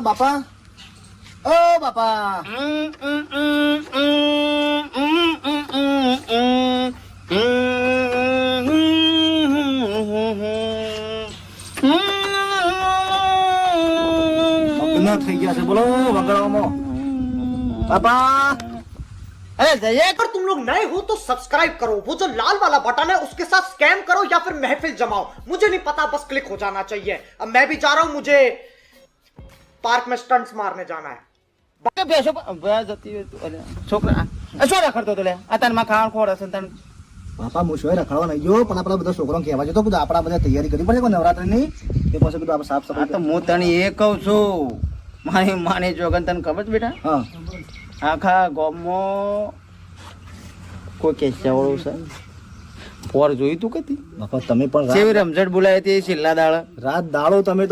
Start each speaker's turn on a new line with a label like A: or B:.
A: બાપા ઓ બાપા થઈ ગયા છે બોલો વગાડવામાં पापा अरे जय
B: अगर तुम लोग नए हो तो सब्सक्राइब करो, वो जो लाल वाला बटन है उसके साथ स्कैम करो या फिर महफिल जमाओ, मुझे नहीं पता, बस क्लिक हो जाना चाहिए। अब मैं भी जा रहा हूं, मुझे पार्क में स्टंट्स मारने जाना है।
A: बेसो जती छोकरा શું રખડતો તો લે અતારમાં ખાણ ખોડ હશે તને પાપા હું શું રખડવા નહીં ગયો પણ આપણા બધા છોકરાઓને કહેવા જતો કીધું આપણા બધા તૈયારી કરી પડે નવરાત્રીની એ પછી કીધું આપણે સાફ સફાઈ તો હું તને એ કહું છું મારી માની જોગન તને ખબર છે બેટા હા આખા ગામમાં કોઈ કેસાવાળું છે પોર જોઈ તું કતી બાપા તમે પણ રમઝટ બોલાય હતી છેલ્લા દાડા રાત દાડો તમે તો